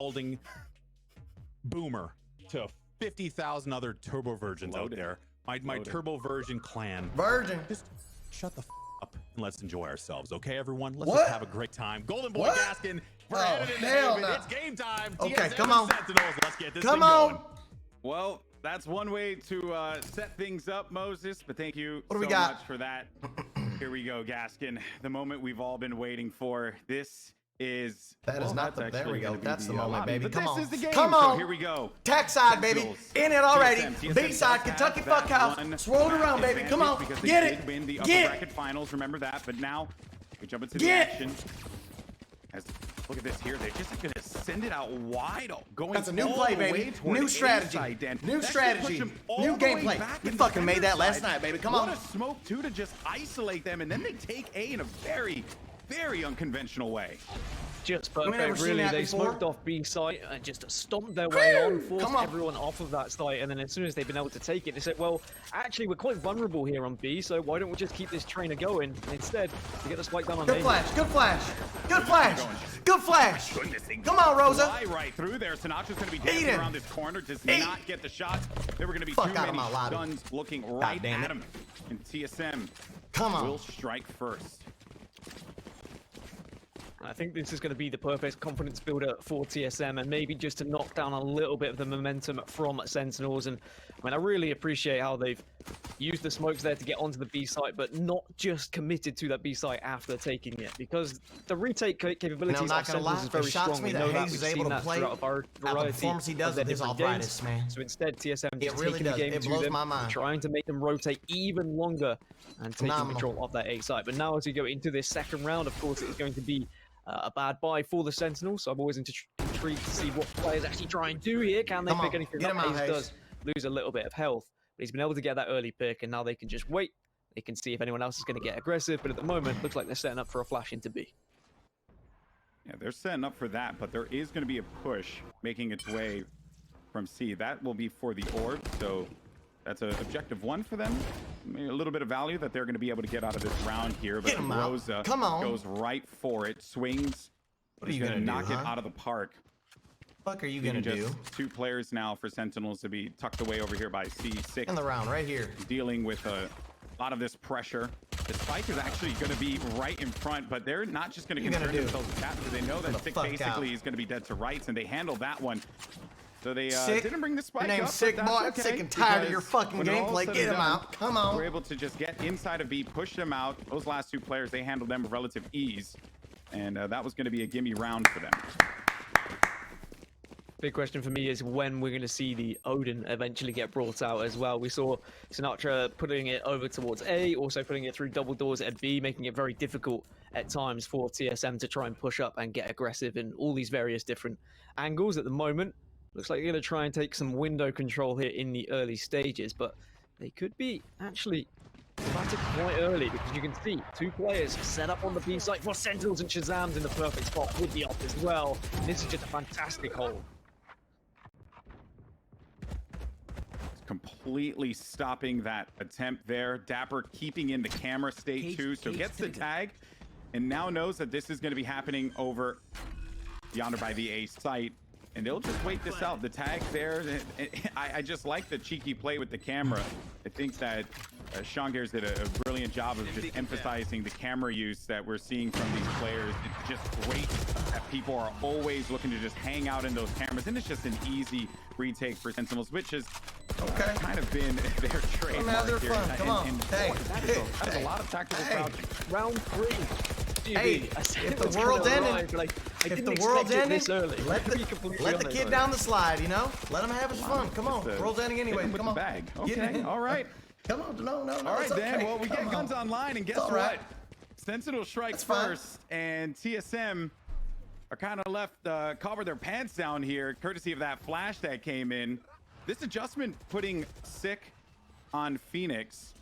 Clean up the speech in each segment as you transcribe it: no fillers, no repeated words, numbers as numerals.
balding boomer to 50,000 other turbo virgins out there. My turbo virgin clan. Virgin. Just shut the up and let's enjoy ourselves, okay, everyone? Let's just have a great time. Golden Boy Gaskin, we're headed into heaven. It's game time. Okay, TSM come on. Sentinels. Let's get this Come thing on. going. Well, that's one way to set things up, Moses, but thank you What do so we got? much for that. Here we go, Gaskin. The moment we've all been waiting for. This is... That is not the... There we go. That's the moment, baby. But Come this on. is the game. Come on. So here we go. Tech side, baby. Sentinels. In it already. TSM B side, does Kentucky have that Fuckhouse. one Swirl it around, baby. Come on. because they Get did it. win the upper Get bracket finals. Remember that. But now we jump into Get. the action. As, look at this here. They're just going to send it out wide. Going That's a new all play, the way baby. toward New A strategy. side, Dan. New That's gonna push strategy. them all New the way gameplay. back We into fucking made that side. last night, baby. Come on. What a smoke, too, to just isolate them. And then they take A in a very, very unconventional way. Just never perfect, seen really. that They before. smoked off B site and just stomped their way on, forced Come on. everyone off of that site, and then as soon as they've been able to take it, they said, well, actually, we're quite vulnerable here on B, so why don't we just keep this trainer going? And instead, we get the spike down on Good A. flash. Good flash. Good flash. Good flash. Goodness, they Come on, Rosa. fly right through there. Sinatra's going to be Eat dancing him. around this corner, does Eat. not get the shots. There were going to be Fuck too out of many my lobby. stuns looking right damn at it. him. And TSM Come on. will strike first. I think this is going to be the perfect confidence builder for TSM, and maybe just to knock down a little bit of the momentum from Sentinels. And I mean, I really appreciate how they've used the smokes there to get onto the B site, but not just committed to that B site after taking it, because the retake capabilities not of gonna lie, Sentinels is it very shocks strong. me We that know that. Faze We've is able seen to that play throughout a at the variety performance he does of their with his different arthritis, games. man. So instead, TSM It just really taking does. the game It to blows them, my mind. trying to make them rotate even longer and taking Phenomenal. control of that A site. But now as we go into this second round, of course, it is going to be a bad buy for the Sentinels, so I'm always intrigued to see what players actually try and do here. Can they Come pick on, anything get up? him out, Faze Hayes. does lose a little bit of health, but he's been able to get that early pick, and now they can just wait. They can see if anyone else is going to get aggressive, but at the moment, looks like they're setting up for a flash into B. Yeah, they're setting up for that, but there is going to be a push making its way from C. That will be for the orb, so that's an objective one for them. Maybe a little bit of value that they're going to be able to get out of this round here, but Get him out. Rosa Come on. goes right for it, swings. What are He's you going to gonna knock do, it huh? out of the park. Fuck are you gonna Leaving do? just 2 players now for Sentinels to be tucked away over here by C6. In the round, right here. Dealing with a lot of this pressure. The spike is actually going to be right in front, but they're not just going to concern themselves with that because they know that Sick basically is going to be dead to rights, and they handled that one. So they didn't bring the spike Your name's up, Sick but that's Boy. I'm okay, sick and tired of your because fucking when all is gameplay. said Get and him done, out. Come on. We're able to just get inside of B, push them out. Those last 2 players, they handled them with relative ease, and that was going to be a gimme round for them. Big question for me is when we're going to see the Odin eventually get brought out as well. We saw Sinatra putting it over towards A, also putting it through double doors at B, making it very difficult at times for TSM to try and push up and get aggressive in all these various different angles. At the moment, looks like they're going to try and take some window control here in the early stages, but they could be actually about it quite early, because you can see 2 players set up on the B site for Sentinels, and Shazam's in the perfect spot with the op as well. And this is just a fantastic hold. Completely stopping that attempt there. Dapper keeping in the camera state too, so gets the tag and now knows that this is going to be happening over yonder by the A site, and they'll just wait this out. The tag there, I just like the cheeky play with the camera. I think that Sean Gears did a brilliant job of just emphasizing the camera use that we're seeing from these players. It's just great that people are always looking to just hang out in those cameras, and it's just an easy retake for Sentinels, which has kind of been their trademark here. Come on. Hey, that's a lot of tactical crouching. Round 3. Hey, if the world's ending, if the world's ending, let the kid down the slide, you know? Let him have his fun. Come on. World's ending anyway. Come on. Bag. Okay, all right. Come on. No. All right, Dan. Well, we get guns online, and guess what? Right. Sentinel strikes first, and TSM are kind of left cover their pants down here, courtesy of that flash that came in. This adjustment putting Sick on Phoenix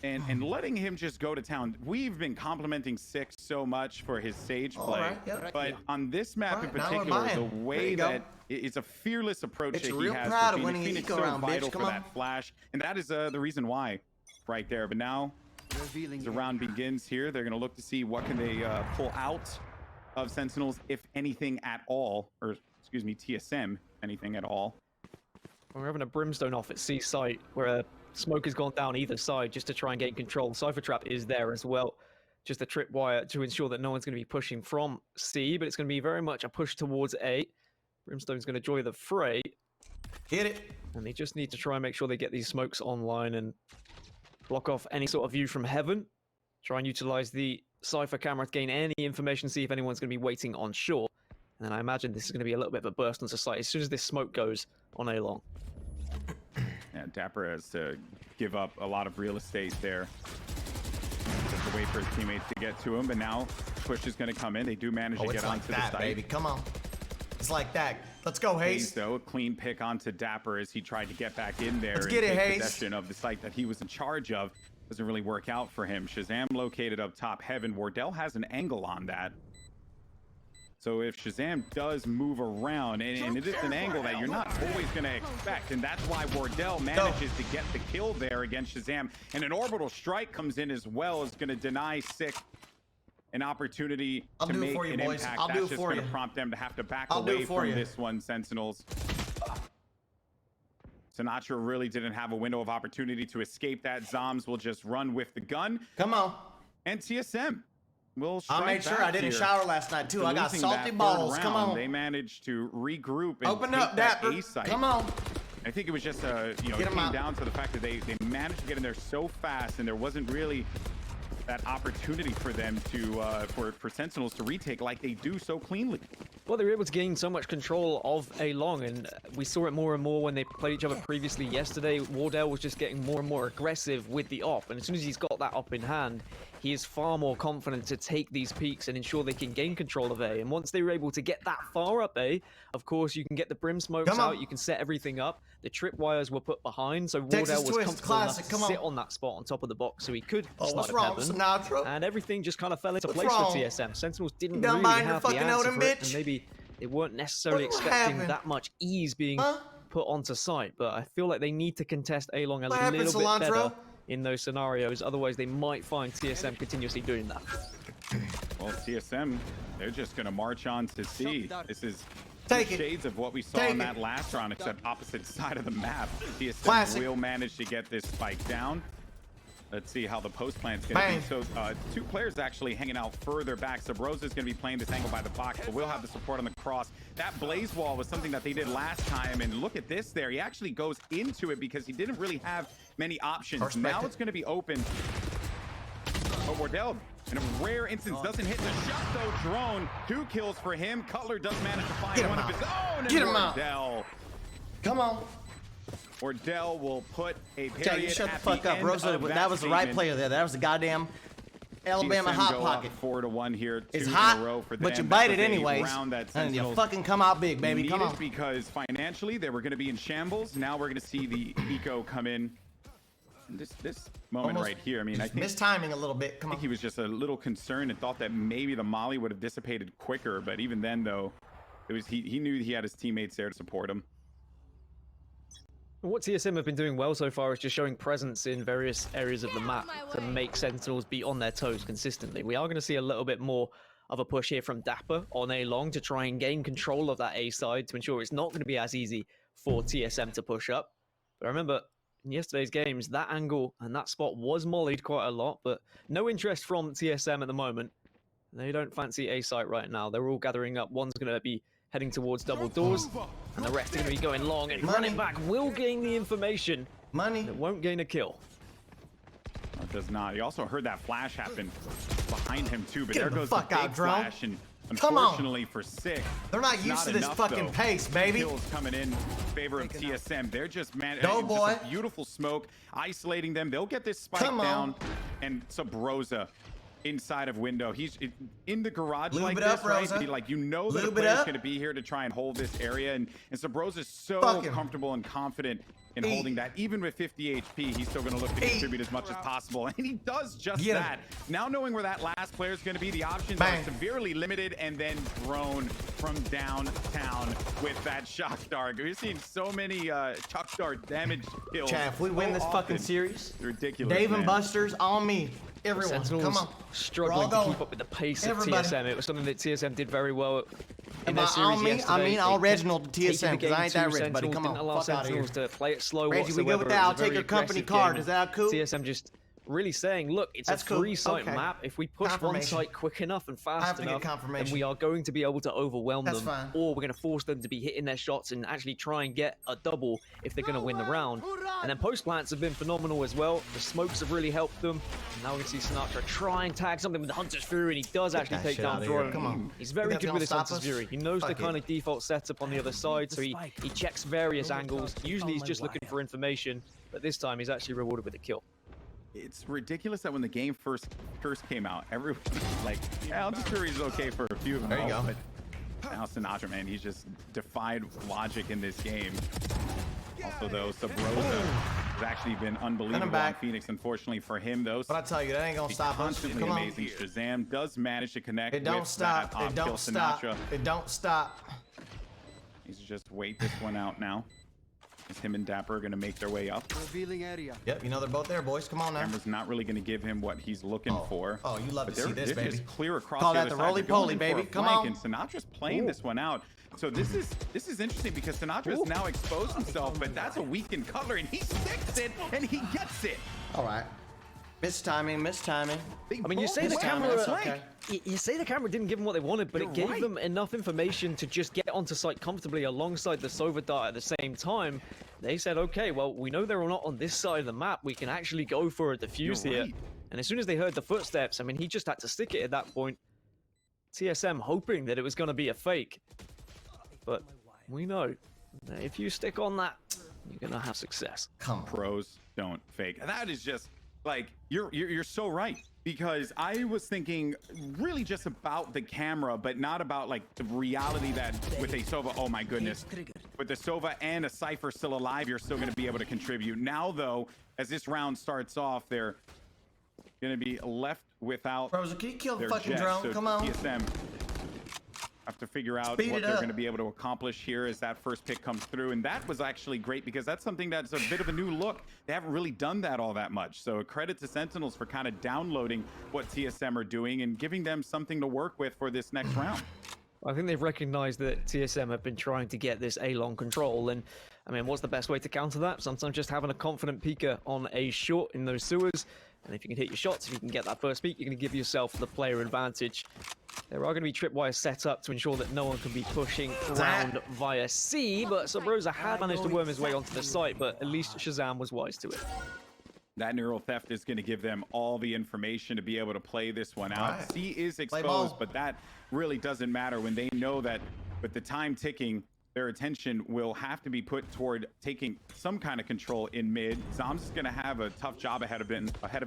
and letting him just go to town. We've been complimenting Sick so much for his Sage play, but on this map in particular, the way that it's a fearless approach that he has for Phoenix. Phoenix is so vital for that flash, and that is the reason why right there. But now as the round begins here, they're going to look to see what can they pull out of Sentinels, if anything at all, or excuse me, TSM anything at all. We're having a brimstone off at C site where smoke has gone down either side just to try and gain control. Cypher trap is there as well. Just a tripwire to ensure that no one's going to be pushing from C, but it's going to be very much a push towards A. Brimstone's going to join the fray. Hit it. And they just need to try and make sure they get these smokes online and block off any sort of view from heaven. Try and utilize the Cypher camera to gain any information, see if anyone's going to be waiting on shore. And then I imagine this is going to be a little bit of a burst onto site as soon as this smoke goes on A long. Yeah, Dapper has to give up a lot of real estate there. Just to wait for his teammates to get to him, but now push is going to come in. They do manage to get onto the site. Baby, come on. It's like that. Let's go, Hayes. Though, a clean pick onto Dapper as he tried to get back in there. Let's get it, Hayes. Possession of the site that he was in charge of. Doesn't really work out for him. Shazam located up top heaven. Wardell has an angle on that. So if Shazam does move around, and it is an angle that you're not always going to expect, and that's why Wardell manages to get the kill there against Shazam. And an orbital strike comes in as well, is going to deny Sick an opportunity to make an impact. That's just going to prompt them to have to back away from this one, Sentinels. Sinatra really didn't have a window of opportunity to escape that. Zoms will just run with the gun. Come on. And TSM will I made sure I didn't shower last night, too. I got salty balls. Come on. They managed to regroup and open up, Dapper. Come on. I think it was just it came down to the fact that they managed to get in there so fast, and there wasn't really that opportunity for them to for Sentinels to retake like they do so cleanly. Well, they were able to gain so much control of A long, and we saw it more and more when they played each other previously yesterday. Wardell was just getting more and more aggressive with the op, and as soon as he's got that op in hand, he is far more confident to take these peaks and ensure they can gain control of A. And once they were able to get that far up A, of course, you can get the brim smokes out, you can set everything up. The tripwires were put behind, so Wardell was comfortable enough to sit on that spot on top of the box, so he could snipe heaven. And everything just kind of fell into place for TSM. Sentinels didn't really have the answer for it, and maybe they weren't necessarily expecting that much ease being put onto site. But I feel like they need to contest A long a little bit better in those scenarios, otherwise they might find TSM continuously doing that. Well, TSM, they're just going to march on to C. This is shades of what we saw in that last round, except opposite side of the map. TSM will manage to get this spike down. Let's see how the post plant's going to be. So two players actually hanging out further back. Sabrosa is going to be playing this angle by the box, but we'll have the support on the cross. That blaze wall was something that they did last time, and look at this there. He actually goes into it because he didn't really have many options. Now it's going to be open. But Wardell, in a rare instance, doesn't hit the shot, though. Drone, 2 kills for him. Cutler does manage to find one of his own. Get him out. Wardell. Come on. Wardell will put a period shut the fuck up, Rosa. That was the right player there. That was the goddamn Alabama hot pocket. 4-1 here, 2 it's in hot, a row for them. but you bite it anyways. And you fucking come out big, baby. Come on. Because financially they were going to be in shambles. Now we're going to see the eco come in. And this moment right here. I mean, I think mistiming a little bit. Come on. I think he was just a little concerned and thought that maybe the molly would have dissipated quicker. But even then, though, it was he knew he had his teammates there to support him. What TSM have been doing well so far is just showing presence in various areas of the map to make Sentinels be on their toes consistently. We are going to see a little bit more of a push here from Dapper on A long to try and gain control of that A side to ensure it's not going to be as easy for TSM to push up. But remember, in yesterday's games, that angle and that spot was mollied quite a lot, but no interest from TSM at the moment. They don't fancy A site right now. They're all gathering up. One's going to be heading towards double doors, and the rest are going to be going long, and running back will gain the information. It won't gain a kill. It does not. You also heard that flash happen behind him too, but there goes the big flash, and unfortunately for Sick, they're not used to this fucking pace, baby. Kills coming in favor of TSM. They're just a beautiful smoke isolating them. They'll get this spike down, and Sabrosa inside of window. He's in the garage like this, right? Like, you know that the player's going to be here to try and hold this area, and Sabrosa's so comfortable and confident in holding that. Even with 50 HP, he's still going to look to contribute as much as possible, and he does just that. Now knowing where that last player is going to be, the options are severely limited, and then Drone from downtown with that shock dart. We're seeing so many shock dart damage kills. Chad, if we win this fucking series, ridiculous. Dave and Buster's on me. Everyone, Sentinels come on. Struggling to keep up with the pace of TSM. It was something that TSM did very well in their series yesterday. I mean, I'll Reginald to Taking TSM the because I ain't that game to rich, buddy. Sentinels, Come didn't on, allow fuck out of here. Sentinels to play it slow Reggie, whatsoever. we good with that? It was I'll a take very your company aggressive card. game, Is that cool? TSM just really saying, look, it's That's a cool. 3-site Okay. map. If we push one Confirmation. site quick enough and I have fast to get enough, then confirmation. we are going to be able to overwhelm That's them, fine. or we're going to force them to be hitting their shots and actually try and get a double if they're going to win the round. And then post plants have been phenomenal as well. The smokes have really helped them. And now we can see Sinatra try and tag something with the Hunter's Fury, and he does actually that take shit down outta here. Throne. Come on. He's very Think that's good with his gonna stop Hunter's us? Fury. He knows the Fuck kind it. of default setup on the other side, so he checks various angles. Usually he's just looking for information, but this time he's actually rewarded with a kill. It's ridiculous that when the game first came out, everyone was like, yeah, Hunter's Fury is okay for a few of them. There you go. But now Sinatra, man, he's just defied logic in this game. Also, though, Sabrosa has actually been unbelievable on back. Phoenix. Unfortunately for him, though, But I tell you, that ain't gonna he's stop us. constantly Come on. amazing. Shazam does manage to connect It don't with stop. that It off-kill don't stop. Sinatra. It don't stop. He's just wait this one out now. As him and Dapper are going to make their way up. Revealing area. Yep, you know they're both there, boys. Come on now. Camera's not really going to give him what he's looking for. Oh, you love But to see they're this, baby. just clear across Call the that other the side. They're going roly-poly, in for a baby. Come flank, on. And Sinatra's playing this one out. So this is interesting because Sinatra's now exposed himself, but that's a weakened Cutler, and he sticks it, and he gets it. All right. Missed timing. I mean, you say the Missed timing, camera, that's okay. you say the camera didn't give them what they wanted, but it gave right. them enough information to just get onto site comfortably alongside the Sova dart at the same time. They said, okay, well, we know they're not on this side of the map. We can actually go for a defuse You're here. right. And as soon as they heard the footsteps, I mean, he just had to stick it at that point. TSM hoping that it was going to be a fake. But we know that if you stick on that, you're going to have success. Come on. Pros don't fake. That is just like you're so right, because I was thinking really just about the camera, but not about like the reality that with a Sova, oh my goodness, with the Sova and a Cypher still alive, you're still going to be able to contribute. Now though, as this round starts off, they're going to be left without Frozen, can you kill the their fucking jets. drone? So Come on. TSM have to figure out Speed what it they're up. going to be able to accomplish here as that first pick comes through. And that was actually great because that's something that's a bit of a new look. They haven't really done that all that much. So credit to Sentinels for kind of downloading what TSM are doing and giving them something to work with for this next round. I think they've recognized that TSM have been trying to get this A-long control, and I mean, what's the best way to counter that? Sometimes just having a confident peeker on A short in those sewers, and if you can hit your shots, if you can get that first peek, you're going to give yourself the player advantage. There are going to be tripwires set up to ensure that no one can be pushing around via C, but Sabrosa had managed to worm his way onto the site, but at least Shazam was wise to it. That neural theft is going to give them all the information to be able to play this one out. Right. C is ball. exposed, but that really doesn't matter when they know that with the time ticking, their attention will have to be put toward taking some kind of control in mid. Zom's is going to have a tough job ahead of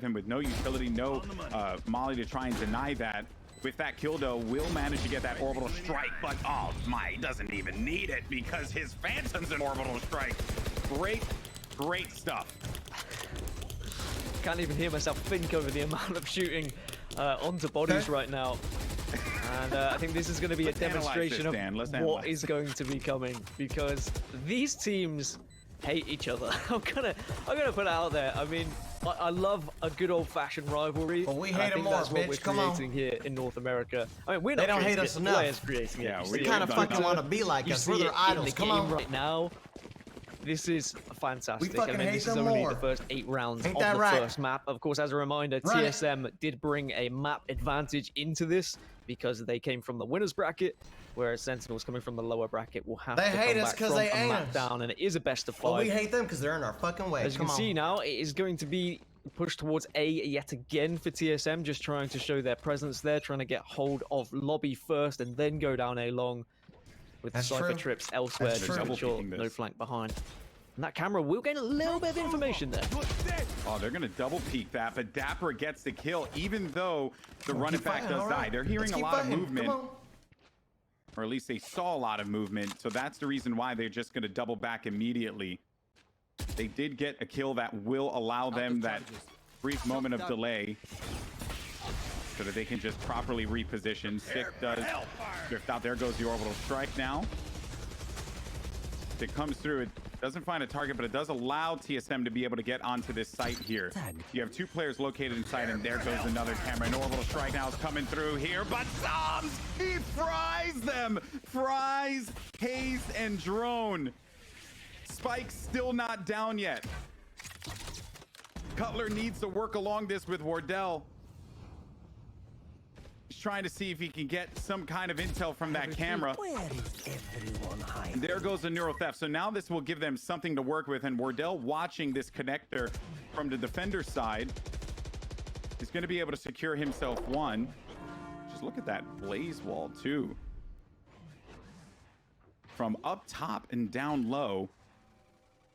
him with no utility, no Molly to try and deny that. With that kill, though, will manage to get that orbital strike, but oh my, he doesn't even need it because his Phantom's an orbital strike. Great stuff. Can't even hear myself think over the amount of shooting onto bodies right now. And I think this is going to be a demonstration of what is going to be coming, because these teams hate each other. I'm gonna put it out there. I mean, I love a good old-fashioned rivalry. Well, we and I hate 'em think more, that's what bitch. we're Come on. creating here in North America. I mean, we're They not don't hate creating us it, enough. players creating Yeah, it. we We kind of done fucking that. want to be like You us. see We're it their idols. in the Come game on. right now. This is fantastic. We fucking I mean, hate this is them only more. the first 8 rounds Ain't of that the right? first map. Of course, as a reminder, Right. TSM did bring a map advantage into this because they came from the winners bracket, whereas Sentinels coming from the lower bracket will have They to hate come us back 'cause from they a ain't map us. down, and it is a best of 5. Well, we hate them because they're in our fucking way. As you Come can on. see now, it is going to be pushed towards A yet again for TSM, just trying to show their presence there, trying to get hold of lobby first and then go down A long with That's Cypher true. trips elsewhere That's to true. ensure Double-peeking no this. flank behind. And that camera will gain a little bit of information there. Oh, they're going to double peek that, but Dapper gets the kill, even though the run it Keep back fighting, does all die. right. They're hearing Let's a keep lot of fighting. movement, Come on. or at least they saw a lot of movement, so that's the reason why they're just going to double back immediately. They did get a kill that will allow them that brief moment of delay so that they can just properly reposition. Sick does drift out. There goes the orbital strike now. It comes through. It doesn't find a target, but it does allow TSM to be able to get onto this site here. You have 2 players located inside, and there goes another camera. An orbital strike now is coming through here, but Psalms, he fries them. Fries Haze and Drone. Spike's still not down yet. Cutler needs to work along this with Wardell. He's trying to see if he can get some kind of intel from that camera. Where is everyone hiding? And there goes the neural theft. So now this will give them something to work with, and Wardell, watching this connector from the defender side, is going to be able to secure himself one. Just look at that blaze wall too. From up top and down low,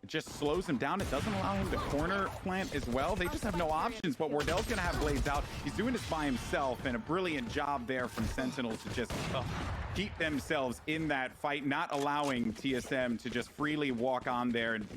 it just slows him down. It doesn't allow him to corner plant as well. They just have no options, but Wardell's going to have blades out. He's doing this by himself, and a brilliant job there from Sentinels to just keep themselves in that fight, not allowing TSM to just freely walk on there. And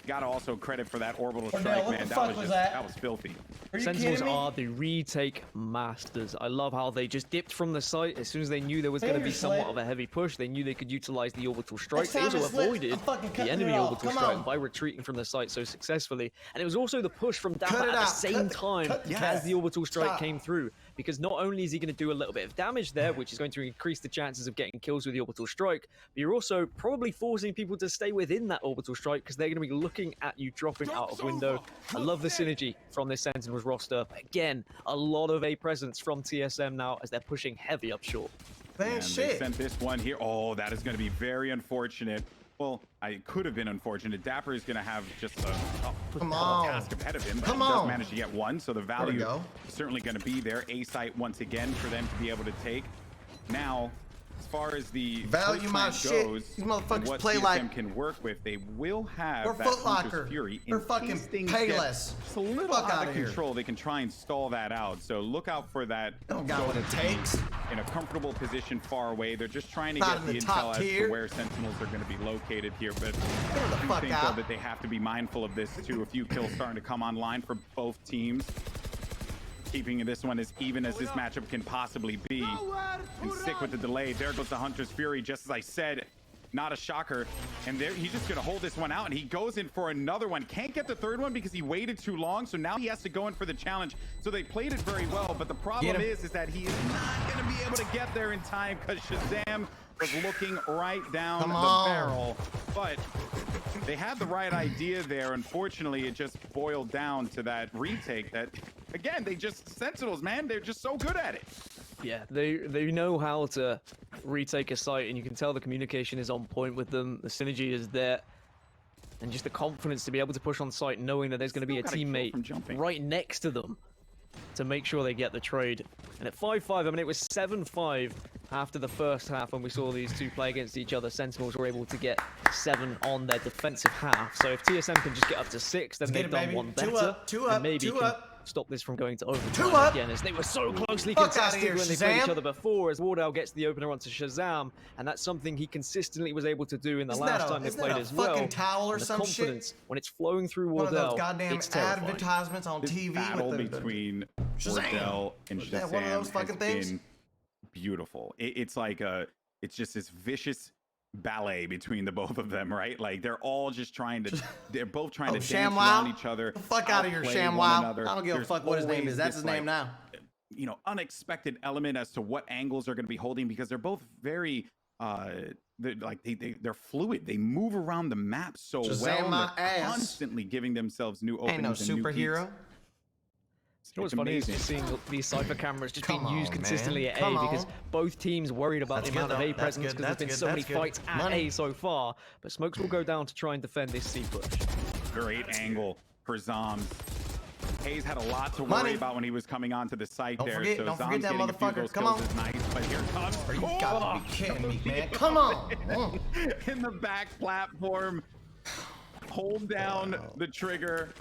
got to also credit for that orbital strike, man. That was filthy. Sentinels are the retake masters. I love how they just dipped from the site as soon as they knew there was going to be somewhat of a heavy push. They knew they could utilize the orbital strike. They also avoided the enemy orbital strike by retreating from the site so successfully. And it was also the push from Dapper at the same time as the orbital strike came through. Because not only is he going to do a little bit of damage there, which is going to increase the chances of getting kills with the orbital strike, but you're also probably forcing people to stay within that orbital strike because they're going to be looking at you dropping out of window. I love the synergy from this Sentinels roster. Again, a lot of A presence from TSM now as they're pushing heavy up short. And they sent this one here. Oh, that is going to be very unfortunate. Well, it could have been unfortunate. Dapper is going to have just a task ahead of him. But he does manage to get one, so the value is certainly going to be there. A site once again for them to be able to take. Now, as far as the value my shit, goes, these motherfuckers what play TSM like can work with, they will have or that Foot Locker. Hunter's Fury. Or fucking Payless. Just a little out of control. They can try and stall that out. So look out for that. Don't got what it takes. In a comfortable position far away. They're just trying to get the intel as to where Sentinels are going to be located here. But I think though that they have to be mindful of this too. A few kills starting to come online for both teams. Keeping this one as even as this matchup can possibly be. And stick with the delay. There goes the Hunter's Fury, just as I said. Not a shocker. And there he's just gonna hold this one out, and he goes in for another one. Can't get the third one because he waited too long, so now he has to go in for the challenge. So they played it very well, but the problem is that he is not gonna be able to get there in time because Shazam was looking right down the barrel. But they had the right idea there. Unfortunately, it just boiled down to that retake that, again, Sentinels, man, they're just so good at it. Yeah, they know how to retake a site, and you can tell the communication is on point with them. The synergy is there, and just the confidence to be able to push on site, knowing that there's going to be a teammate right next to them to make sure they get the trade. And at 5-5, I mean, it was 7-5 after the first half when we saw these two play against each other. Sentinels were able to get 7 on their defensive half. So if TSM can just get up to 6, then they've done one better. And maybe can stop this from going to overtime again, as they were so closely contested when they played each other before, as Wardell gets the opener onto Shazam, and that's something he consistently was able to do in the last time they played as well. Fucking towel or the some confidence, shit? when it's flowing through Wardell, goddamn it's terrifying. advertisements on This TV battle with the between Wardell and Shazam one of those fucking things? been beautiful. It's like it's just this vicious ballet between the both of them, right? Like they're all just trying to, they're both trying to dance around each other. The fuck out of here, ShamWow. I don't give a fuck what his name is. That's his name now. You know, unexpected element as to what angles they're going to be holding, because they're both very they're fluid. They move around the map so well. They're constantly giving themselves new openings. Ain't no superhero. You know what's funny is just seeing these Cypher cameras just being used consistently at A, because both teams worried about the amount of A presence because there's been so many fights at A so far. But Smokes will go down to try and defend this C push. Great angle for Zombs. Haze had a lot to worry about when he was coming onto the site there. So don't forget that motherfucker. Come on. Is nice, but here comes. You gotta be kidding me, man. Come on. In the back platform. Hold down the trigger.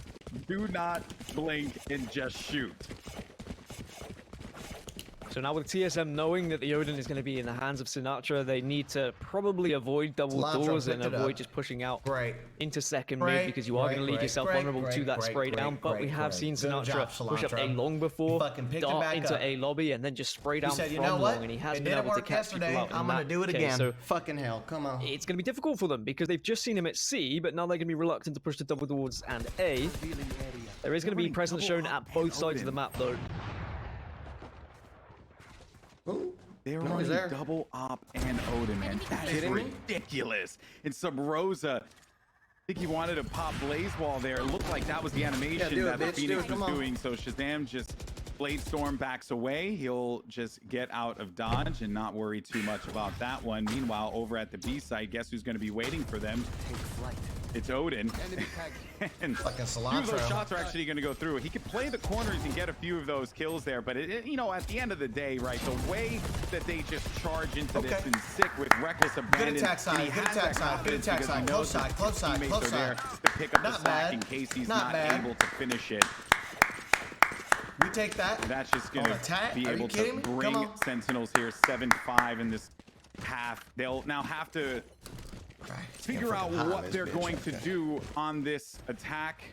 Do not blink and just shoot. So now with TSM knowing that the Odin is going to be in the hands of Sinatra, they need to probably avoid double doors and avoid just pushing out into second mid, because you are going to leave yourself vulnerable to that spray down. But we have seen Sinatra push up A long before, dart into A lobby, and then just spray down from long, and he has been able to catch people out. I'm going to do it again. So fucking hell, come on. It's going to be difficult for them because they've just seen him at C, but now they're going to be reluctant to push to double doors and A. There is going to be presence shown at both sides of the map, though. They're running double op and Odin, man. That is ridiculous. And Sub Rosa, I think he wanted to pop Blaze Wall there. It looked like that was the animation that the Phoenix was doing. So Shazam just Blade Storm backs away. He'll just get out of dodge and not worry too much about that one. Meanwhile, over at the B side, guess who's going to be waiting for them? It's Odin. And fucking few of those shots are actually going to go through. He could play the corners and get a few of those kills there, but you know, at the end of the day, right, the way that they just charge into this and sick with reckless abandon. Good attack side, good attack side, good attack side, close side, close side, close side. To pick up the slack in case he's not able to finish it. We take that. That's just going to be able to bring Sentinels here 7-5 in this half. They'll now have to figure out what they're going to do on this attack.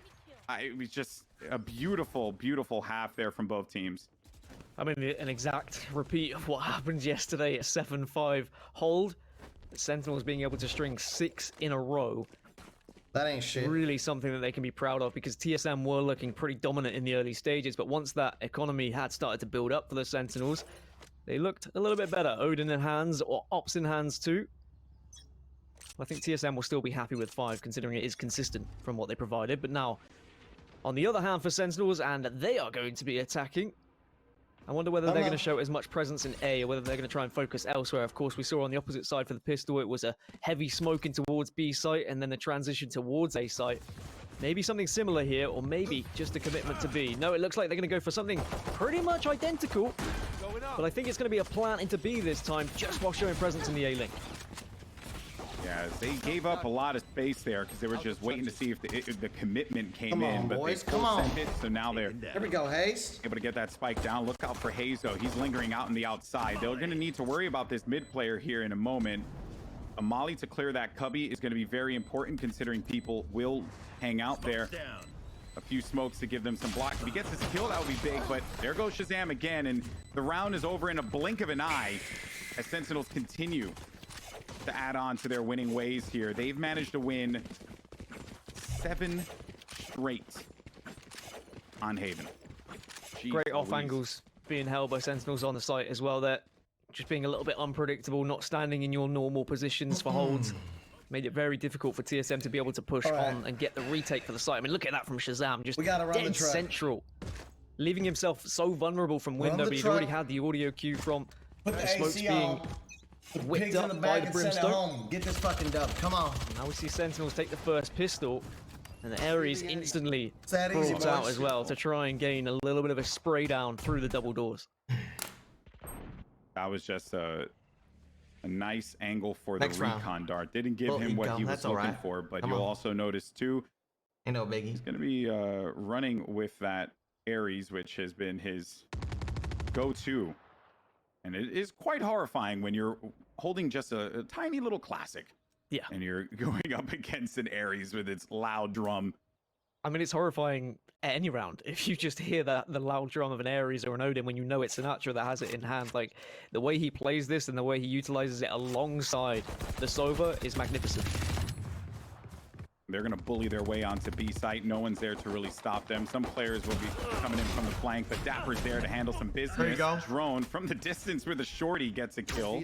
It was just a beautiful, beautiful half there from both teams. I mean, an exact repeat of what happened yesterday at 7-5 hold. The Sentinels being able to string 6 in a row. That ain't shit. Really something that they can be proud of, because TSM were looking pretty dominant in the early stages, but once that economy had started to build up for the Sentinels, they looked a little bit better. Odin in hands, or Ops in hands too. I think TSM will still be happy with 5, considering it is consistent from what they provided. But now, on the other hand for Sentinels, and they are going to be attacking. I wonder whether they're going to show as much presence in A, or whether they're going to try and focus elsewhere. Of course, we saw on the opposite side for the pistol, it was a heavy smoking towards B site, and then the transition towards A site. Maybe something similar here, or maybe just a commitment to B. No, it looks like they're going to go for something pretty much identical. But I think it's going to be a plant into B this time, just while showing presence in the A link. Yeah, they gave up a lot of space there because they were just waiting to see if the commitment came in. But boys, they pulled hit, so now they're there we go, Hayes. Able to get that spike down. Look out for Hayes, though. He's lingering out on the outside. They're going to need to worry about this mid player here in a moment. A molly to clear that cubby is going to be very important, considering people will hang out there. A few smokes to give them some block. If he gets his kill, that would be big, but there goes Shazam again, and the round is over in a blink of an eye as Sentinels continue to add on to their winning ways here. They've managed to win 7 straight on Haven. Jeez, great off angles being held by Sentinels on the site as well. They're just being a little bit unpredictable, not standing in your normal positions for holds. Made it very difficult for TSM to be able to push on and get the retake for the site. I mean, look at that from Shazam, just dead central. Leaving himself so vulnerable from window, but he'd already had the audio cue from the smokes being whipped up by the brimstone. Get this fucking dub, come on. Now we see Sentinels take the first pistol, and the Ares instantly brought out as well to try and gain a little bit of a spray down through the double doors. That was just a nice angle for the recon dart. Didn't give him what he was looking for, but you'll also notice too, ain't no biggie. He's gonna be running with that Ares, which has been his go-to. And it is quite horrifying when you're holding just a tiny little classic. Yeah. And you're going up against an Ares with its loud drum. I mean, it's horrifying at any round. If you just hear the loud drum of an Ares or an Odin when you know it's Sinatra that has it in hand. Like, the way he plays this and the way he utilizes it alongside the Sova is magnificent. They're going to bully their way onto B site. No one's there to really stop them. Some players will be coming in from the flank, but Dapper's there to handle some business. There you go. Drone from the distance where the shorty gets a kill.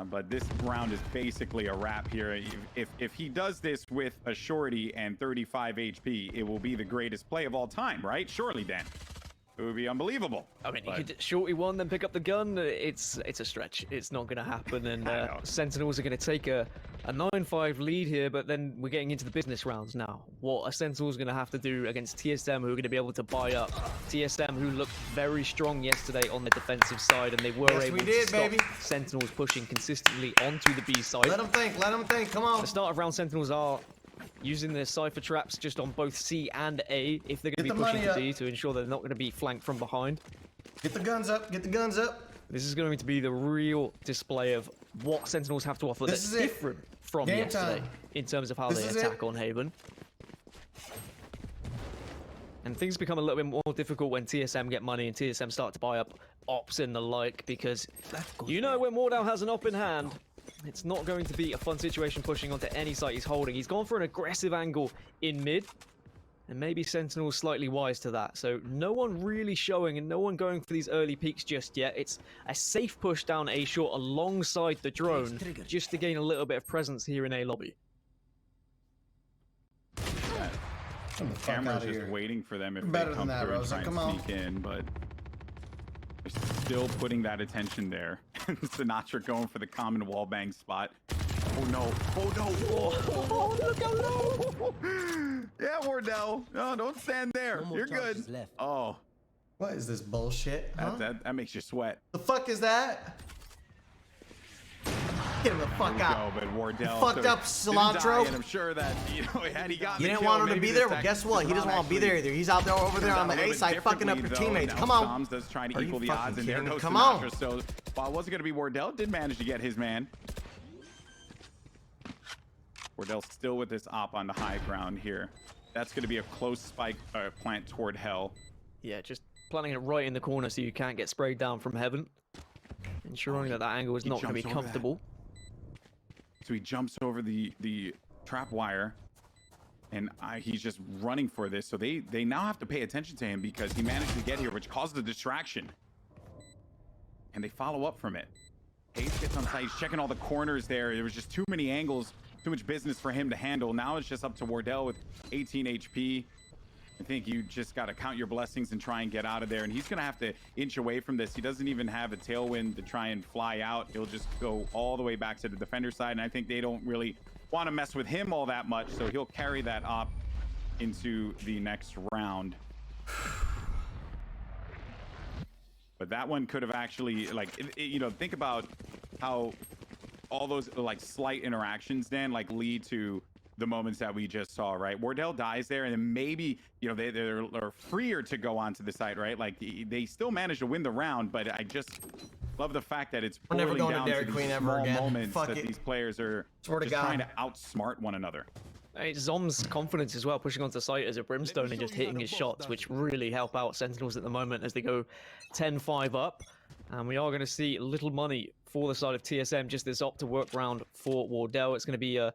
But this round is basically a wrap here. If he does this with a shorty and 35 HP, it will be the greatest play of all time, right? Surely, Dan. It would be unbelievable. I mean, you could shorty one, then pick up the gun. It's a stretch. It's not going to happen. And Sentinels are going to take a 9-5 lead here, but then we're getting into the business rounds now. What are Sentinels going to have to do against TSM, who are going to be able to buy up? TSM, who looked very strong yesterday on the defensive side, and they were able to stop Sentinels pushing consistently onto the B side. Let them think, come on. The start of round, Sentinels are using their Cypher traps just on both C and A if they're going to be pushing to B to ensure they're not going to be flanked from behind. Get the guns up. Get the guns up. This is going to be the real display of what Sentinels have to offer that's different from yesterday in terms of how they attack on Haven. And things become a little bit more difficult when TSM get money and TSM start to buy up ops and the like, because you know when Wardell has an op in hand, it's not going to be a fun situation pushing onto any site he's holding. He's gone for an aggressive angle in mid, and maybe Sentinel's slightly wise to that. So no one really showing and no one going for these early peaks just yet. It's a safe push down A short alongside the drone just to gain a little bit of presence here in A lobby. The camera's just waiting for them if they come through and try and sneak in, but they're still putting that attention there. Sinatra going for the common wallbang spot. Oh no! Oh no! Oh, look how low! Yeah, Wardell. No, don't stand there. You're good. Oh, what is this bullshit? Huh? That makes you sweat. The fuck is that? Get him the fuck out. But Wardell fucked up cilantro. And I'm sure that, had he gotten you didn't want him to be there? Well, guess what? He doesn't want to be there either. He's out there over there on the A side fucking up your teammates. Come on. Tom's does trying to equal the odds, and there goes Come Sinatra. on. So while it wasn't going to be Wardell, did manage to get his man. Wardell still with this op on the high ground here. That's going to be a close spike plant toward hell. Yeah, just planting it right in the corner so you can't get sprayed down from heaven. Ensuring that angle is not going to be comfortable. So he jumps over the trap wire, and he's just running for this. So they now have to pay attention to him because he managed to get here, which caused the distraction. And they follow up from it. Hayes gets on site. He's checking all the corners there. There was just too many angles, too much business for him to handle. Now it's just up to Wardell with 18 HP. I think you just got to count your blessings and try and get out of there. And he's going to have to inch away from this. He doesn't even have a tailwind to try and fly out. He'll just go all the way back to the defender side. And I think they don't really want to mess with him all that much. So he'll carry that op into the next round. But that one could have actually, like, think about how all those, like, slight interactions, Dan, like, lead to the moments that we just saw, right? Wardell dies there, and then maybe, they're freer to go onto the site, right? Like, they still manage to win the round, but I just love the fact that it's boiling down to these small moments that these players are just trying to outsmart one another. Zom's confidence as well, pushing onto site as a Brimstone and just hitting his shots, which really help out Sentinels at the moment as they go 10-5 up. And we are going to see little money for the side of TSM, just this op to work round for Wardell. It's going to be a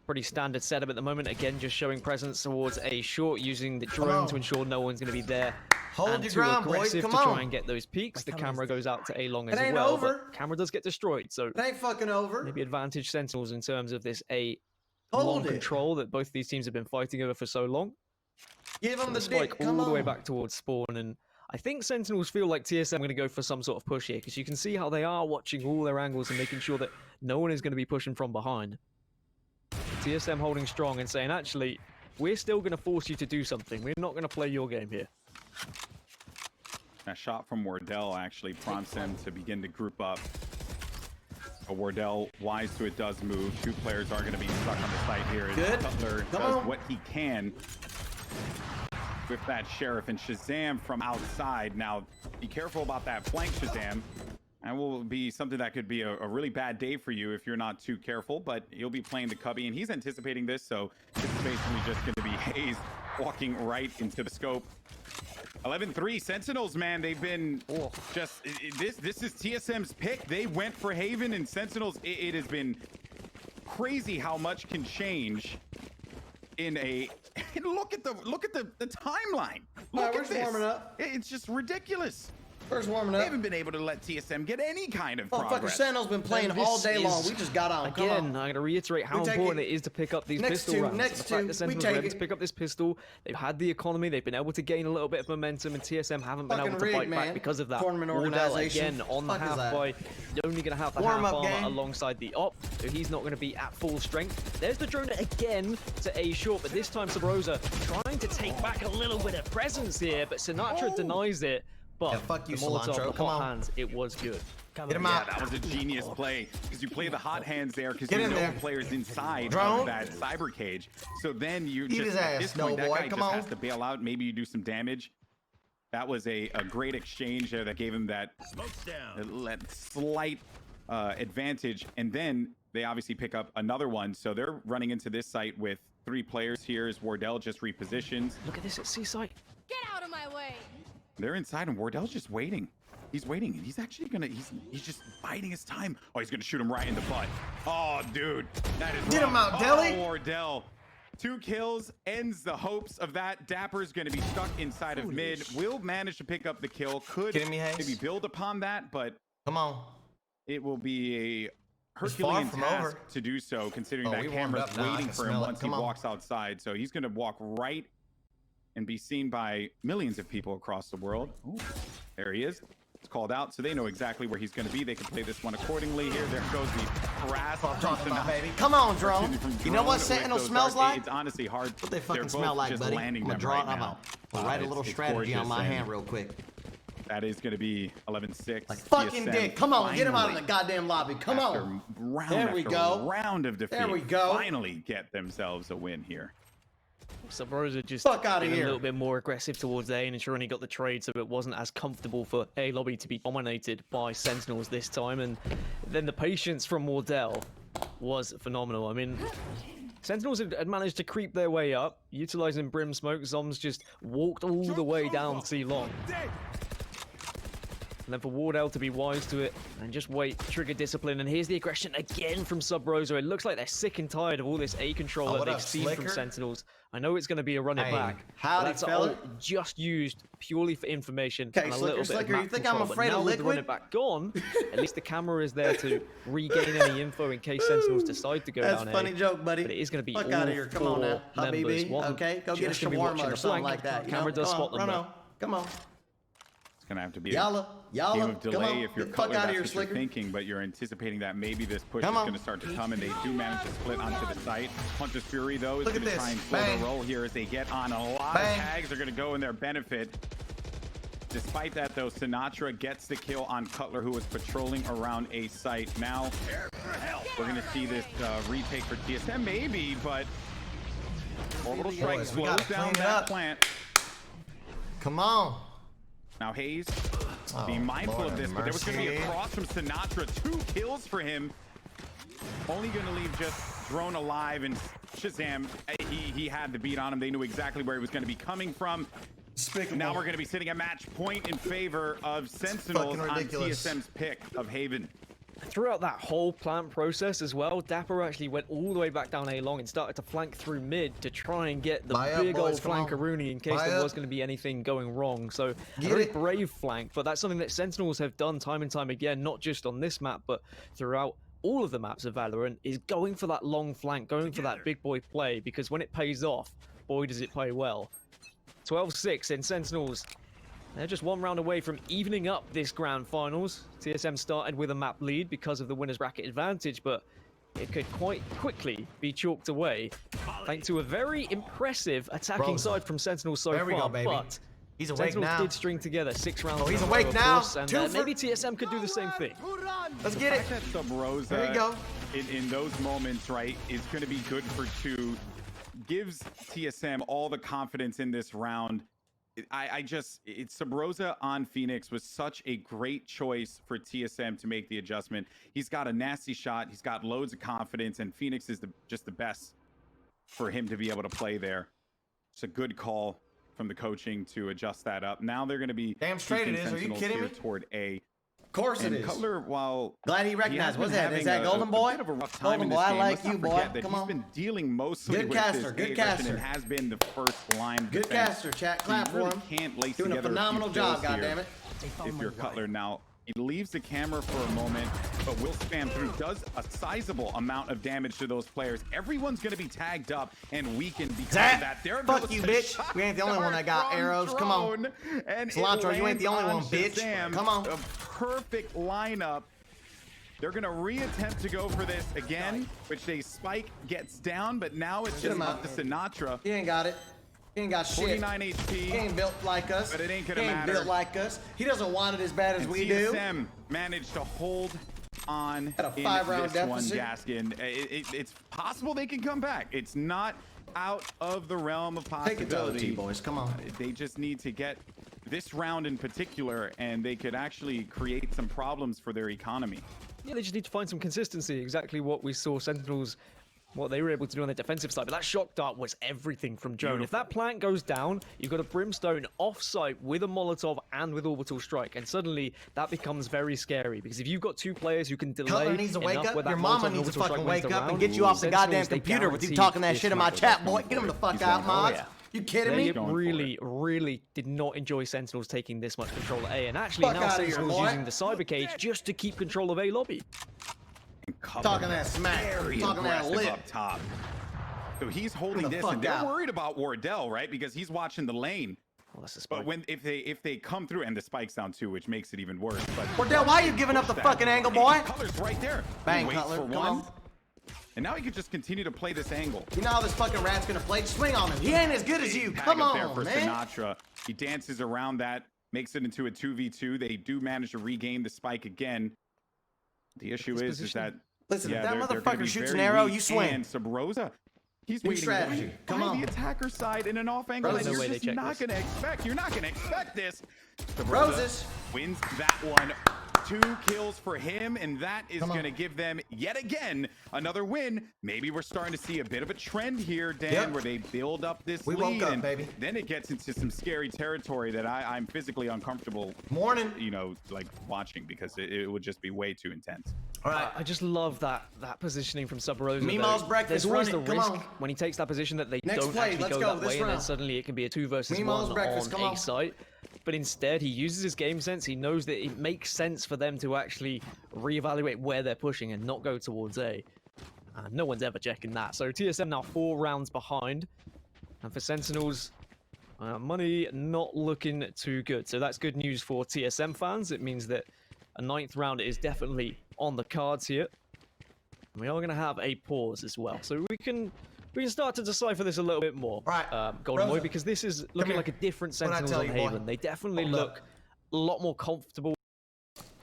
pretty standard setup at the moment. Again, just showing presence towards A short, using the drone to ensure no one's going to be there. Hold your ground, boys. Come on. To try and get those peaks. The camera goes out to A long as well. But camera does get destroyed, so it ain't fucking over. Maybe advantage Sentinels in terms of this A long control that both these teams have been fighting over for so long. Give them the spike all the way back towards spawn, and I think Sentinels feel like TSM are going to go for some sort of push here, because you can see how they are watching all their angles and making sure that no one is going to be pushing from behind. TSM holding strong and saying, actually, we're still going to force you to do something. We're not going to play your game here. A shot from Wardell actually prompts them to begin to group up. But Wardell, wise to it, does move. Two players are going to be stuck on the site here. Cutler does what he can with that Sheriff, and Shazam from outside. Now, be careful about that flank, Shazam. That will be something that could be a really bad day for you if you're not too careful, but he'll be playing the cubby, and he's anticipating this, so this is basically just going to be Hayes walking right into the scope. 11-3 Sentinels, man. They've been just this is TSM's pick. They went for Haven, and Sentinels, it has been crazy how much can change in a look at the timeline. Look at this. Warming up. It's just ridiculous. First warming up. They haven't been able to let TSM get any kind of progress. Fucking Sentinel's been playing all day long. We just got on. Again, I'm going to reiterate how important it is to pick up these pistol rounds. Next two, we take it. To pick up this pistol. They've had the economy. They've been able to gain a little bit of momentum, and TSM haven't been able to fight back because of that. Wardell again on the half by. You're only going to have the half armor alongside the op, so he's not going to be at full strength. There's the drone again to A short, but this time Sabrosa trying to take back a little bit of presence here, but Sinatra denies it. But fuck you, Cilantro. Come on. Hands, it was good. Get him out. That was a genius play, because you play the hot hands there because you know the player's inside of that cyber cage. So then you just, at this point, that guy just has to bail out. Maybe you do some damage. That was a great exchange there that gave him that slight advantage. And then they obviously pick up another one. So they're running into this site with 3 players here as Wardell just repositions. Look at this at C-site. Get out of my way. They're inside and Wardell's just waiting. He's waiting and he's actually gonna, he's just biding his time. Oh, he's gonna shoot him right in the butt. Oh, dude, that is Get him out, Deli. Wardell. 2 kills ends the hopes of that. Dapper's gonna be stuck inside of mid. Will manage to pick up the kill. Could maybe build upon that, but come on. It will be a Herculean task to do so, considering that camera's waiting for him once he walks outside. So he's gonna walk right and be seen by millions of people across the world. Ooh, there he is. It's called out, so they know exactly where he's going to be. They can play this one accordingly. Here, there goes the harass. Baby. Come on, Drone. You know what Sentinel smells like? It's honestly hard. What they fucking smell like, buddy? I'm gonna draw it out. I'll write a little strategy on my hand real quick. That is going to be 11-6. Like fucking dick. Come on, get him out of the goddamn lobby. Come on. There we go. Round of defeat. There we go. Finally get themselves a win here. Subrosa just fuck out of a here. little bit more aggressive towards A and ensuring he got the trade, so it wasn't as comfortable for A lobby to be dominated by Sentinels this time. And then the patience from Wardell was phenomenal. I mean, Sentinels had managed to creep their way up, utilizing Brim Smoke. Zoms just walked all the way down C long. And then for Wardell to be wise to it and just wait, trigger discipline. And here's the aggression again from Subrosa. It looks like they're sick and tired of all this A control that they've seen from Sentinels. I know it's going to be a run it back. That's all just used purely for information and a little bit of map you think control. I'm afraid of liquid? Run it back gone. At least the camera is there to regain any info in case Sentinels decide to go down. That's a funny joke, buddy. But it is going to be fuck out of here. Come on now, members. Okay, go get a shawarma or something like that. Camera does spot them. Come on. It's gonna have to be a game of delay if you're Cutler, that's what you're thinking, but you're anticipating that maybe this push is gonna start to come, and they do manage to split onto the site. Hunter's Fury, though, is gonna try and slow the roll here as they get on a lot of tags. They're gonna go in their benefit. Despite that, though, Sinatra gets the kill on Cutler, who was patrolling around a site. Now, we're gonna see this retake for TSM, maybe, but Orbital Strike slows down that plant. Come on. Now Hayes, be mindful of this, but there was going to be a cross from Sinatra. 2 kills for him. Only going to leave just Drone alive, and Shazam, he had the beat on him. They knew exactly where he was going to be coming from. Now we're going to be sitting at match point in favor of Sentinels on TSM's pick of Haven. Throughout that whole plant process as well, Dapper actually went all the way back down A long and started to flank through mid to try and get the big old flankaroonie in case there was going to be anything going wrong. So a very brave flank, but that's something that Sentinels have done time and time again, not just on this map, but throughout all of the maps of Valorant, is going for that long flank, going for that big boy play, because when it pays off, boy does it play well. 12-6 in Sentinels. They're just 1 round away from evening up this grand finals. TSM started with a map lead because of the winner's bracket advantage, but it could quite quickly be chalked away thanks to a very impressive attacking side from Sentinels so far. But he's awake Sentinels now. did string together 6 rounds. Oh, he's awake now. And maybe TSM could do the same thing. Let's get it. That Subrosa, there you go. In those moments, right, is going to be good for 2. Gives TSM all the confidence in this round. It's Subrosa on Phoenix was such a great choice for TSM to make the adjustment. He's got a nasty shot. He's got loads of confidence, and Phoenix is just the best for him to be able to play there. It's a good call from the coaching to adjust that up. Now they're going to be damn straight it is. Are you kidding me? Toward A. Of course it is. Cutler, while glad he recognized. What's that? Is that Golden Boy? Golden Boy, I like you, boy. Come on. He's been dealing mostly good with caster, this good caster. And has been the first line. Good caster, chat. Clap for him. Can't lace doing a phenomenal job, goddammit. If you're Cutler now, he leaves the camera for a moment, but will spam through. Does a sizable amount of damage to those players. Everyone's going to be tagged up and weakened because of that. There fuck you, bitch. We ain't the only one that got arrows. Come on. And Cilantro, you ain't the only one, bitch. Come on. A perfect lineup. They're going to reattempt to go for this again, which they spike gets down, but now it's just up to Sinatra. He ain't got it. He ain't got shit. 49 HP. He ain't built like us. But it ain't gonna matter. He ain't built like us. He doesn't want it as bad as we do. TSM managed to hold on at a 5-round deficit. Gaskin. It's possible they can come back. It's not out of the realm of possibility. Take it to OT, boys. Come on. They just need to get this round in particular, and they could actually create some problems for their economy. Yeah, they just need to find some consistency. Exactly what we saw Sentinels, what they were able to do on the defensive side. But that shock dart was everything from Joan. If that plant goes down, you've got a Brimstone off-site with a Molotov and with Orbital Strike. And suddenly, that becomes very scary. Because if you've got two players who can delay Cutler needs to wake enough up. where that Your mama Molotov needs to Orbital fucking Strike wake wins up the and round, get you off the Sentinels, goddamn they computer with you guarantee talking that this shit in my match. chat, boy. Get him the fuck out, mods. yeah. You kidding They me? really did not enjoy Sentinels taking this much control of A. And actually, now Sentinels using the Cyber Cage just to keep control of A lobby. Talking that smack. Talking that lip. Up top. So he's holding this, and they're worried about Wardell, right? Because he's watching the lane. Well, that's a spike. But if they come through, and the spike's down too, which makes it even worse. But Wardell, why are you giving up the fucking angle, boy? Cutler's right there. Bang, He waits Cutler. for Come one. on. And now he could just continue to play this angle. You know how this fucking rat's gonna play? Swing on him. He ain't as good as you. Tag Come up there on, for man. Sinatra. He dances around that, makes it into a 2v2. They do manage to regain the spike again. The issue is that listen, if that they're gonna motherfucker be shoots very an arrow, weak. you swing. And Subrosa, he's New waiting strategy. right Come by on. the attacker side in an off angle. Roses. And No way you're they just check not this. gonna expect. You're not gonna expect this. Subrosa Roses. wins that one. 2 kills for him, and that is going to give them yet again another win. Maybe we're starting to see a bit of a trend here, Dan, where they build up this lead, woke up, and baby. then it gets into some scary territory that I'm physically uncomfortable, Morning. you know, like watching, because it would just be way too intense. All right. I just love that positioning from Subrosa. Meemaw's breakfast There's always the running. Come risk on. when he takes that position that they Next don't play. actually Let's go go. that This way, and then round. suddenly it can be a 2 versus Meemaw's 1 breakfast. Come on on. A site. But instead, he uses his game sense. He knows that it makes sense for them to actually reevaluate where they're pushing and not go towards A. And no one's ever checking that. So TSM now 4 rounds behind. And for Sentinels, money not looking too good. So that's good news for TSM fans. It means that a 9th round is definitely on the cards here. We are going to have a pause as well. So we can start to decipher this a little bit more, Right. Golden Boy, Rosa, because this is looking here. like a different What'd I Sentinels tell on you, boy? Haven. They definitely Hold look a lot more comfortable.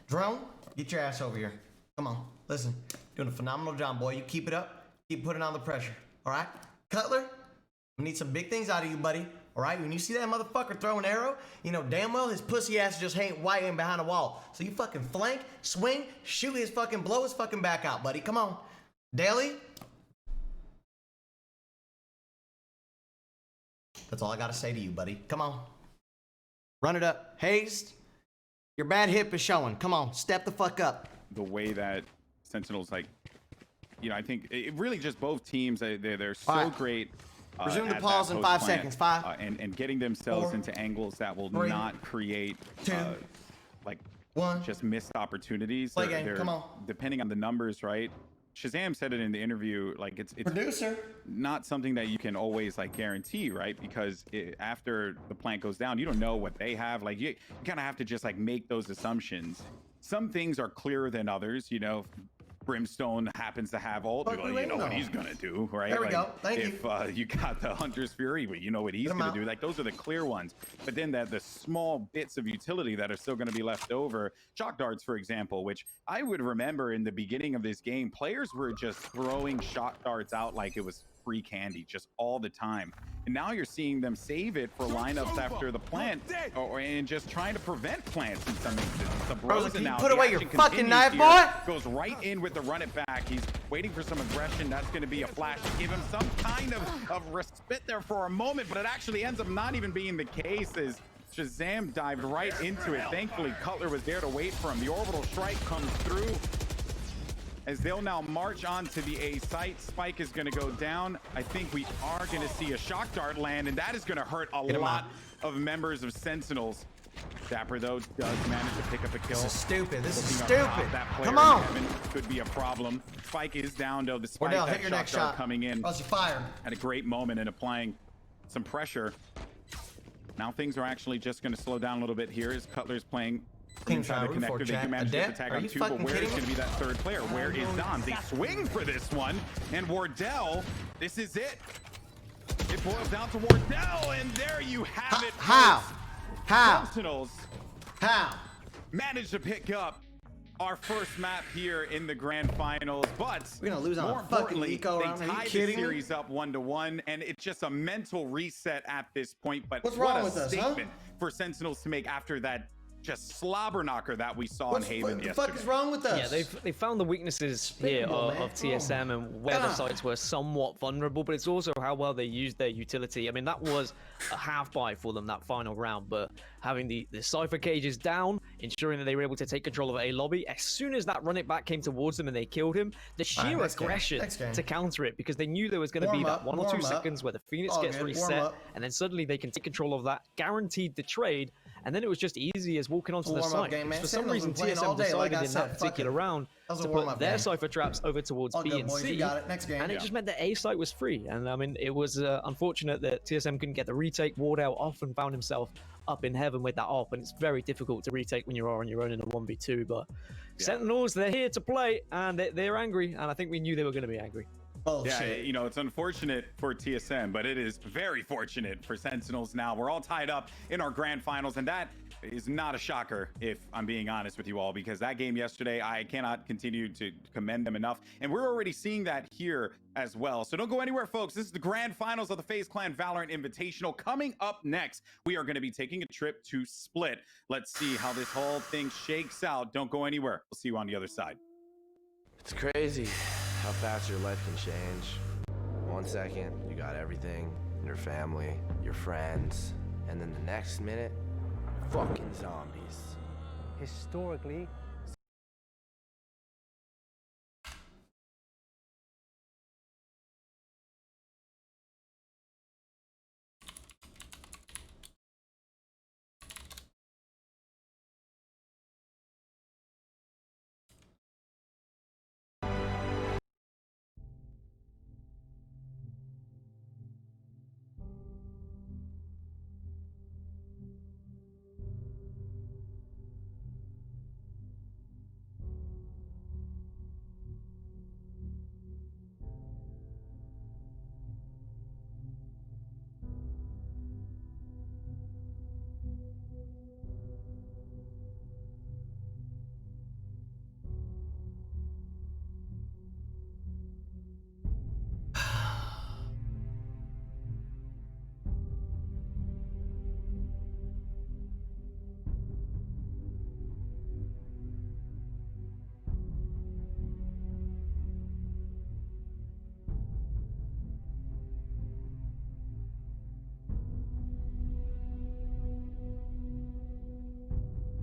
Drone, get your ass over here. Come on. Listen, doing a phenomenal job, boy. You keep it up. Keep putting on the pressure. All right? Cutler, we need some big things out of you, buddy. All right? When you see that motherfucker throw an arrow, you know damn well his pussy ass just ain't waiting behind a wall. So you fucking flank, swing, shoot his fucking, blow his fucking back out, buddy. Come on. Daly. That's all I gotta say to you, buddy. Come on. Run it up. Hazed. Your bad hip is showing. Come on. Step the fuck up. The way that Sentinels, like, you know, I think it really just both teams, they're so All right. great. Resume the at pause that in 5 post plant, seconds. 5. and getting themselves 4, into angles that will 3, not create 2, like 1. just missed opportunities. Play game, come on. Depending on the numbers, right? Shazam said it in the interview, like it's Producer. not something that you can always like guarantee, right? Because after the plant goes down, you don't know what they have. Like you kind of have to just like make those assumptions. Some things are clearer than others, you know. Brimstone happens to have ult, Fuck, well, we you know ain't what know. he's gonna do, right? There we Like, go. Thank you. If you got the Hunter's Fury, well, you know what he's Get him gonna out. do. Like those are the clear ones. But then the small bits of utility that are still gonna be left over. Shock darts, for example, which I would remember in the beginning of this game, players were just throwing shock darts out like it was free candy just all the time. And now you're seeing them save it for lineups after the plant, and just trying to prevent plants in some instances. Rosa, can you now, put the away your action fucking continues knife, here, boy? goes right in with the run it back. He's waiting for some aggression. That's going to be a flash to give him some kind of respite there for a moment, but it actually ends up not even being the case as Shazam dived right into it. Thankfully, Cutler was there to wait for him. The orbital strike comes through as they'll now march on to the A site. Spike is going to go down. I think we are going to see a shock dart land, and that is going to hurt a lot of members of Sentinels. Dapper, though, does manage to pick up a kill. This is stupid. This is Looking up top, stupid. that player Come in on. heaven could be a problem. Spike is down, though. Despite Wardell, that hit your shock next dart shot. coming in Else you fired. at a great moment and applying some pressure. Now things are actually just going to slow down a little bit here as Cutler's playing Team inside the root for connector. They chat. do manage to Adet, tag are on you 2, but fucking where is kidding going to me? be that third player? Where is Dom? They swing for this one, and Wardell, this is it. It boils down to Wardell, and there you have it. How? How? Sentinels How? managed to pick up our first map here in the grand finals, but We're gonna lose on more a fucking importantly, eco they round. Are you tied the kidding me? series up 1-1, and it's just a mental reset at this point. But What's what wrong a with us, huh? statement for Sentinels to make after that just slobber knocker that we saw in Haven What the yesterday. fuck is wrong with us? Yeah, they found the weaknesses here Despicable, man. of TSM and where the God. sites were somewhat vulnerable, but it's also how well they used their utility. I mean, that was a half buy for them, that final round, but having the Cypher cages down, ensuring that they were able to take control of A lobby, as soon as that run it back came towards them and they killed him, the sheer next game, aggression next game. to counter it, because they knew there was going to be Warm that up, 1 or 2 warm up. seconds where the Phoenix All gets good, warm reset, up. and then suddenly they can take control of that, guaranteed the trade, and then it was just easy as walking onto the Warm-up site. game, man. For some Sentinels reason, been playing all TSM day, like decided I in said, that fuck particular it. round That was a to warm-up put their game. Cypher traps over towards All B good, and boys. C. You got it. Next game. And it just meant that A site was free. And I mean, it was unfortunate that TSM couldn't get the retake. Wardell often found himself up in heaven with that op, and it's very difficult to retake when you are on your own in a 1v2. But Sentinels, they're here to play, and they're angry, and I think we knew they were going to be angry. Bullshit. Yeah, you know, it's unfortunate for TSM, but it is very fortunate for Sentinels now. We're all tied up in our grand finals, and that is not a shocker, if I'm being honest with you all, because that game yesterday, I cannot continue to commend them enough. And we're already seeing that here as well. So don't go anywhere, folks. This is the grand finals of the FaZe Clan Valorant Invitational. Coming up next, we are going to be taking a trip to Split. Let's see how this whole thing shakes out. Don't go anywhere. We'll see you on the other side. It's crazy how fast your life can change. 1 second, you got everything, your family, your friends, and then the next minute, fucking zombies. Historically,